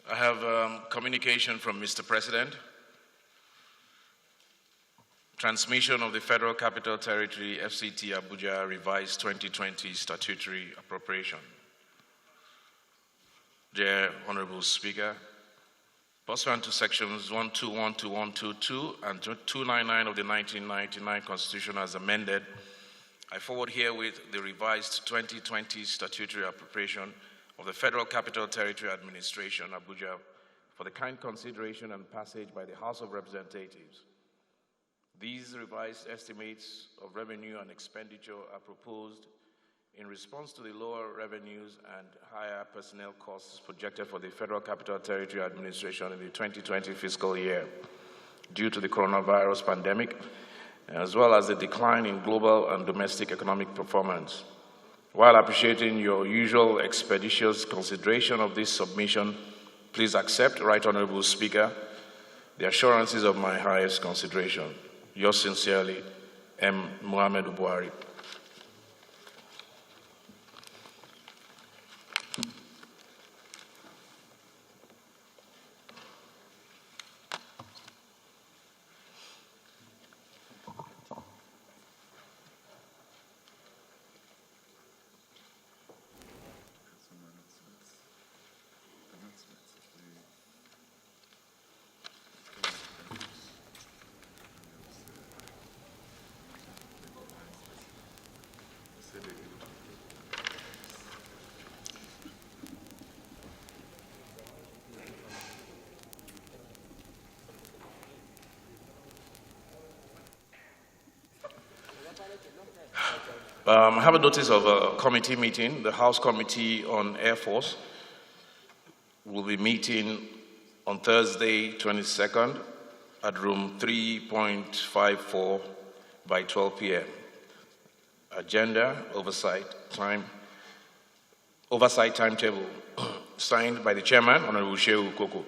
I have communication from Mr. President. Transmission of the Federal Capital Territory FCT Abuja revised 2020 statutory appropriation. Dear Honorable Speaker, pursuant to sections 121 to 122 and 299 of the 1999 Constitution as amended, I forward herewith the revised 2020 statutory appropriation of the Federal Capital Territory Administration, Abuja, for the kind consideration and passage by the House of Representatives. These revised estimates of revenue and expenditure are proposed in response to the lower revenues and higher personnel costs projected for the Federal Capital Territory Administration in the 2020 fiscal year due to the coronavirus pandemic, as well as the decline in global and domestic economic performance. While appreciating your usual expeditious consideration of this submission, please accept, Right Honorable Speaker, the assurances of my highest consideration. Yours sincerely, M. Mohamed Buhari. I have a notice of a committee meeting. The House Committee on Air Force will be meeting on Thursday, 22nd at room 3.54 by 12 p.m. Agenda, oversight timetable, signed by the Chairman, Honorable Shehu Koko.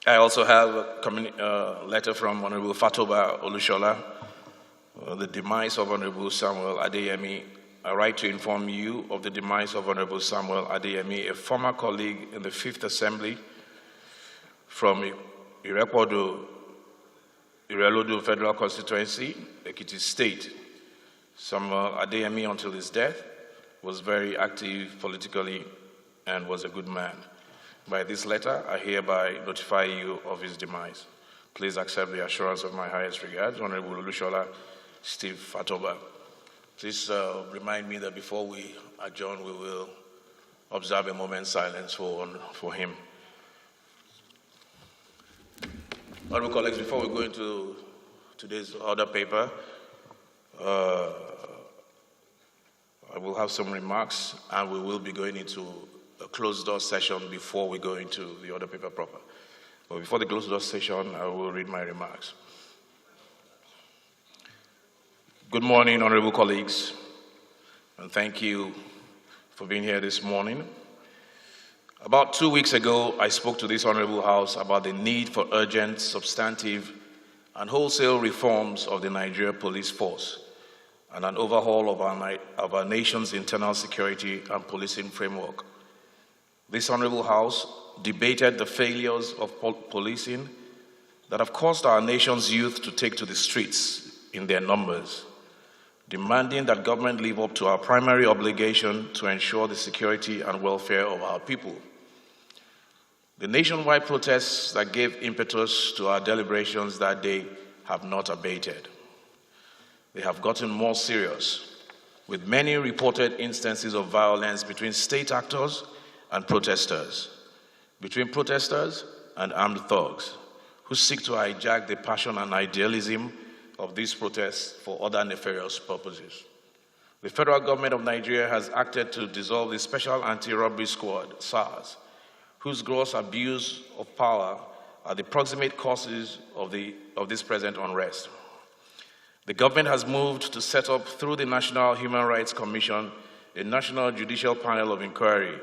I also have a letter from Honorable Fatoba Olushola, the demise of Honorable Samuel Adeyemi. I write to inform you of the demise of Honorable Samuel Adeyemi, a former colleague in the 5th Assembly from Irelodo Federal Constituency, Ekiti State. Samuel Adeyemi, until his death, was very active politically and was a good man. By this letter, I hereby notify you of his demise. Please accept the assurance of my highest regards, Honorable Olushola Steve Fatoba. Please remind me that before we adjourn, we will observe a moment's silence for him. Honorable colleagues, before we go into today's order paper, I will have some remarks, and we will be going into a closed-door session before we go into the order paper proper. But before the closed-door session, I will read my remarks. Good morning, honorable colleagues, and thank you for being here this morning. About 2 weeks ago, I spoke to this honorable House about the need for urgent, substantive, and wholesale reforms of the Nigeria police force and an overhaul of our nation's internal security and policing framework. This honorable House debated the failures of policing that have caused our nation's youth to take to the streets in their numbers, demanding that government live up to our primary obligation to ensure the security and welfare of our people. The nationwide protests that gave impetus to our deliberations that day have not abated. They have gotten more serious, with many reported instances of violence between state actors and protesters, between protesters and armed thugs who seek to hijack the passion and idealism of these protests for other nefarious purposes. The federal government of Nigeria has acted to dissolve the Special Anti-Robbery Squad, SARS, whose gross abuse of power are the proximate causes of this present unrest. The government has moved to set up, through the National Human Rights Commission, a national judicial panel of inquiry,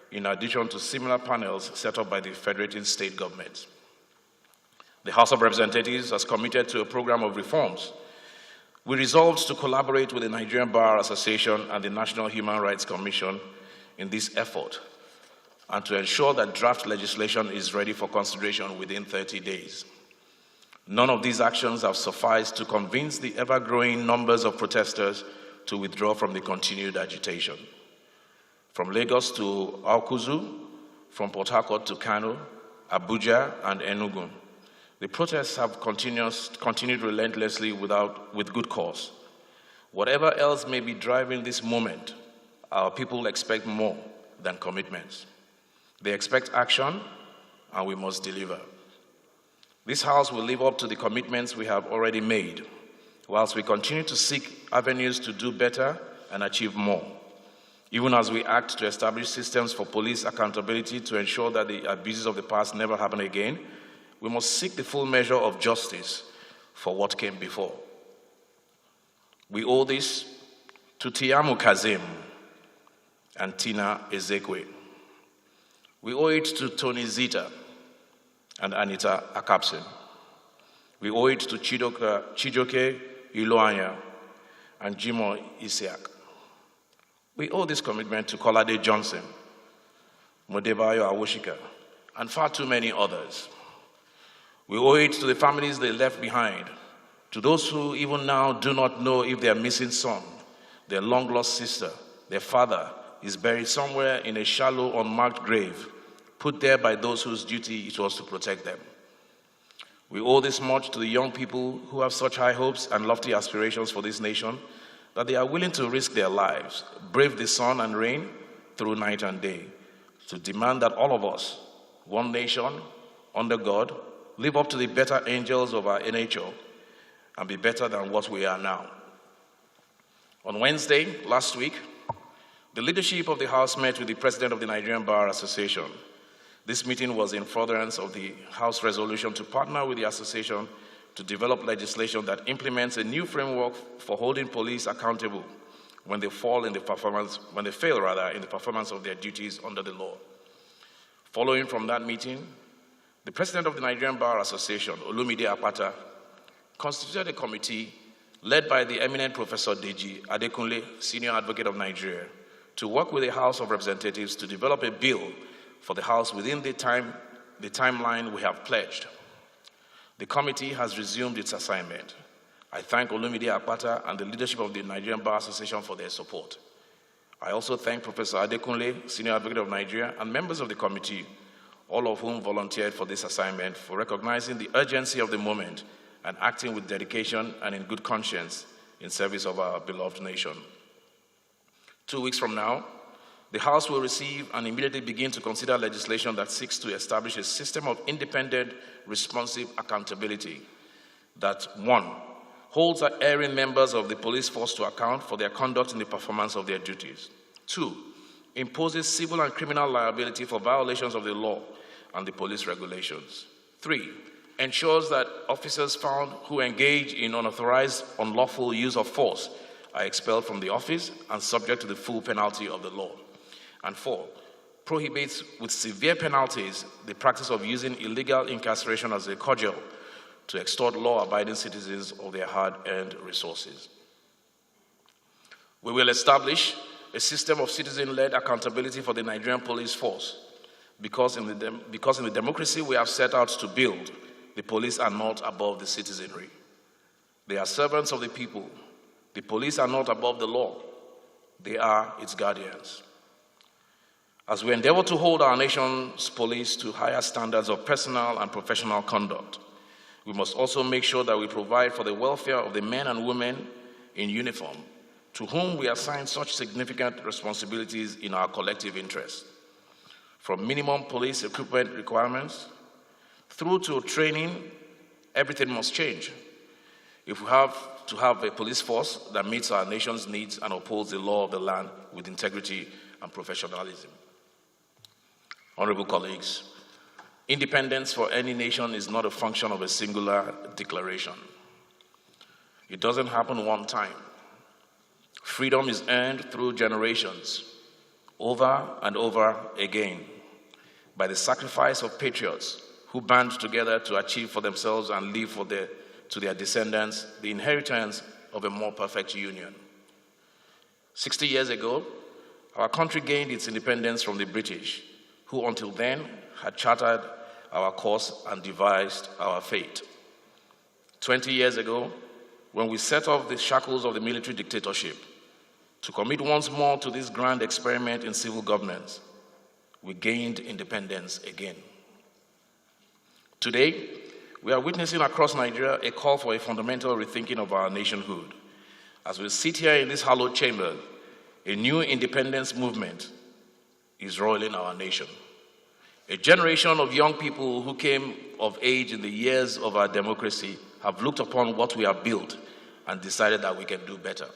in addition to similar panels set up by the federating state governments. The House of Representatives has committed to a program of reforms. We resolved to collaborate with the Nigerian Bar Association and the National Human Rights Commission in this effort and to ensure that draft legislation is ready for consideration within 30 days. None of these actions have sufficed to convince the ever-growing numbers of protesters to withdraw from the continued agitation. From Lagos to Awkuzu, from Port Harcourt to Kano, Abuja, and Enugu, the protests have continued relentlessly with good cause. Whatever else may be driving this moment, our people expect more than commitments. They expect action, and we must deliver. This House will live up to the commitments we have already made, whilst we continue to seek avenues to do better and achieve more. Even as we act to establish systems for police accountability to ensure that the abuses of the past never happen again, we must seek the full measure of justice for what came before. We owe this to Tiamu Kazim and Tina Ezekwe. We owe it to Tony Zita and Anita Akapsin. We owe it to Chijoke Iloanya and Jimo Isiak. We owe this commitment to Kolade Johnson, Modebayo Awoshika, and far too many others. We owe it to the families they left behind, to those who even now do not know if their missing son, their long-lost sister, their father is buried somewhere in a shallow, unmarked grave, put there by those whose duty it was to protect them. We owe this much to the young people who have such high hopes and lofty aspirations for this nation that they are willing to risk their lives, brave the sun and rain through night and day, to demand that all of us, one nation, under God, live up to the better angels of our nature and be better than what we are now. On Wednesday, last week, the leadership of the House met with the President of the Nigerian Bar Association. This meeting was in furtherance of the House resolution to partner with the association to develop legislation that implements a new framework for holding police accountable when they fail in the performance of their duties under the law. Following from that meeting, the President of the Nigerian Bar Association, Olumide Apata, constituted a committee led by the eminent Professor Deji Adekunle, Senior Advocate of Nigeria, to work with the House of Representatives to develop a bill for the House within the timeline we have pledged. The committee has resumed its assignment. I thank Olumide Apata and the leadership of the Nigerian Bar Association for their support. I also thank Professor Adekunle, Senior Advocate of Nigeria, and members of the committee, all of whom volunteered for this assignment, for recognizing the urgency of the moment and acting with dedication and in good conscience in service of our beloved nation. 2 weeks from now, the House will receive and immediately begin to consider legislation that seeks to establish a system of independent, responsive accountability that, 1, holds erring members of the police force to account for their conduct in the performance of their duties. 2, imposes civil and criminal liability for violations of the law and the police regulations. 3, ensures that officers found who engage in unauthorized, unlawful use of force are expelled from the office and subject to the full penalty of the law. And 4, prohibits with severe penalties the practice of using illegal incarceration as a cudgel to extort law-abiding citizens of their hard-earned resources. We will establish a system of citizen-led accountability for the Nigerian police force because in the democracy we have set out to build, the police are not above the citizenry. They are servants of the people. The police are not above the law. They are its guardians. As we endeavor to hold our nation's police to higher standards of personal and professional conduct, we must also make sure that we provide for the welfare of the men and women in uniform, to whom we assign such significant responsibilities in our collective interest. From minimum police equipment requirements through to training, everything must change if we have to have a police force that meets our nation's needs and upholds the law of the land with integrity and professionalism. Honorable colleagues, independence for any nation is not a function of a singular declaration. It doesn't happen one time. Freedom is earned through generations, over and over again, by the sacrifice of patriots who band together to achieve for themselves and leave to their descendants the inheritance of a more perfect union. 60 years ago, Our country gained its independence from the British, who until then had chartered our course and devised our fate. 20 years ago, when we set off the shackles of the military dictatorship to commit once more to this grand experiment in civil governance, we gained independence again. Today, we are witnessing across Nigeria a call for a fundamental rethinking of our nationhood. As we sit here in this hallowed chamber, a new independence movement is roiling our nation. A generation of young people who came of age in the years of our democracy have looked upon what we have built and decided that we can do better.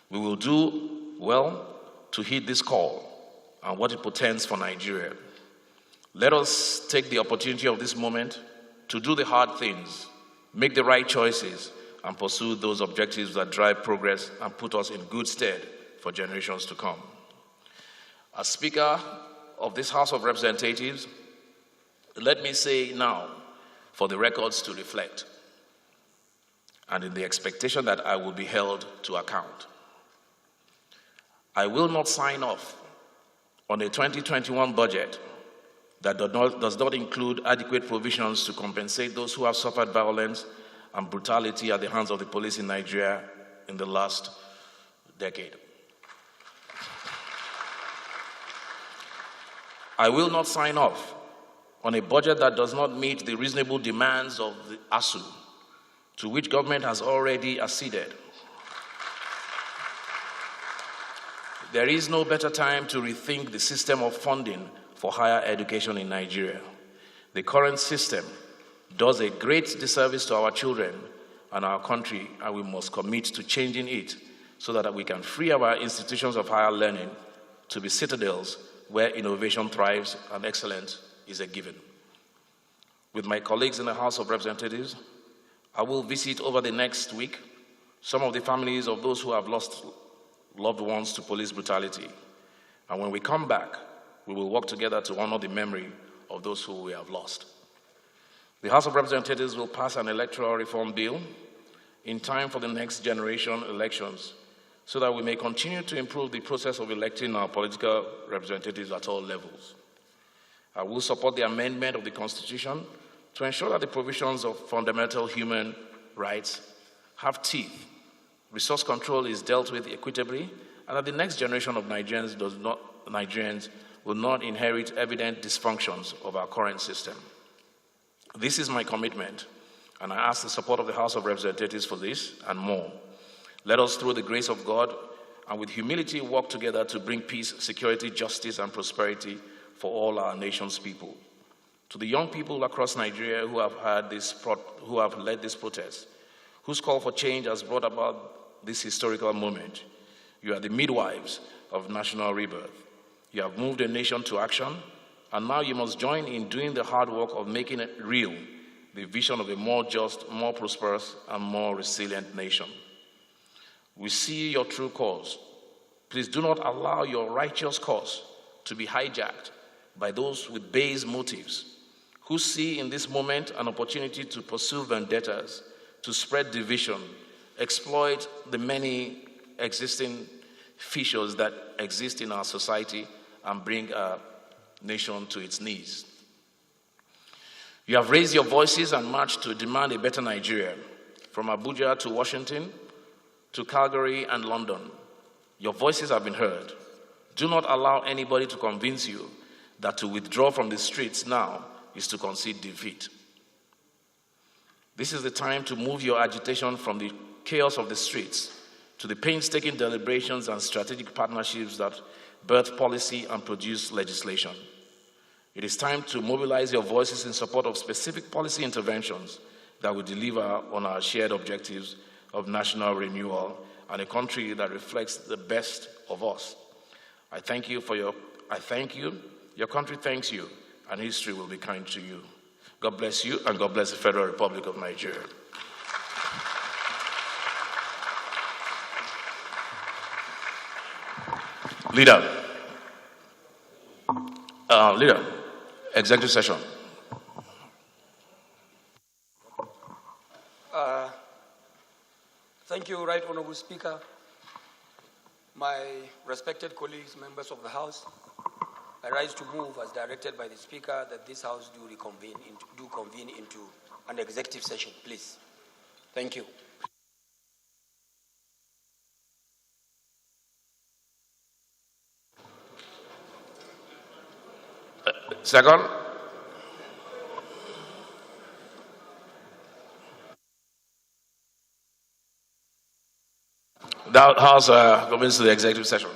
We will do well to heed this call and what it portends for Nigeria. Let us take the opportunity of this moment to do the hard things, make the right choices, and pursue those objectives that drive progress and put us in good stead for generations to come. As Speaker of this House of Representatives, let me say now, for the records to reflect, and in the expectation that I will be held to account, I will not sign off on a 2021 budget that does not include adequate provisions to compensate those who have suffered violence and brutality at the hands of the police in Nigeria in the last decade. I will not sign off on a budget that does not meet the reasonable demands of the ASUU, to which government has already acceded. There is no better time to rethink the system of funding for higher education in Nigeria. The current system does a great disservice to our children and our country, and we must commit to changing it so that we can free our institutions of higher learning to be citadels where innovation thrives and excellence is a given. With my colleagues in the House of Representatives, I will visit over the next week some of the families of those who have lost loved ones to police brutality. And when we come back, we will work together to honor the memory of those who we have lost. The House of Representatives will pass an electoral reform bill in time for the next generation elections so that we may continue to improve the process of electing our political representatives at all levels. I will support the amendment of the Constitution to ensure that the provisions of fundamental human rights have teeth, resource control is dealt with equitably, and that the next generation of Nigerians will not inherit evident dysfunctions of our current system. This is my commitment, and I ask the support of the House of Representatives for this and more. Let us, through the grace of God and with humility, work together to bring peace, security, justice, and prosperity for all our nation's people. To the young people across Nigeria who have led this protest, whose call for change has brought about this historical moment, you are the midwives of national rebirth. You have moved a nation to action, and now you must join in doing the hard work of making it real, the vision of a more just, more prosperous, and more resilient nation. We see your true cause. Please do not allow your righteous cause to be hijacked by those with base motives who see in this moment an opportunity to pursue vendettas, to spread division, exploit the many existing fissures that exist in our society, and bring our nation to its knees. You have raised your voices and marched to demand a better Nigeria, from Abuja to Washington, to Calgary and London. Your voices have been heard. Do not allow anybody to convince you that to withdraw from the streets now is to concede defeat. This is the time to move your agitation from the chaos of the streets to the painstaking deliberations and strategic partnerships that birth policy and produce legislation. It is time to mobilize your voices in support of specific policy interventions that will deliver on our shared objectives of national renewal and a country that reflects the best of us. I thank you, your country thanks you, and history will be kind to you. God bless you, and God bless the Federal Republic of Nigeria. Leader, executive session. Thank you, Right Honorable Speaker. My respected colleagues, members of the House, I rise to move as directed by the Speaker that this House do convene into an executive session, please. Thank you. Second. That House convenes to the executive session.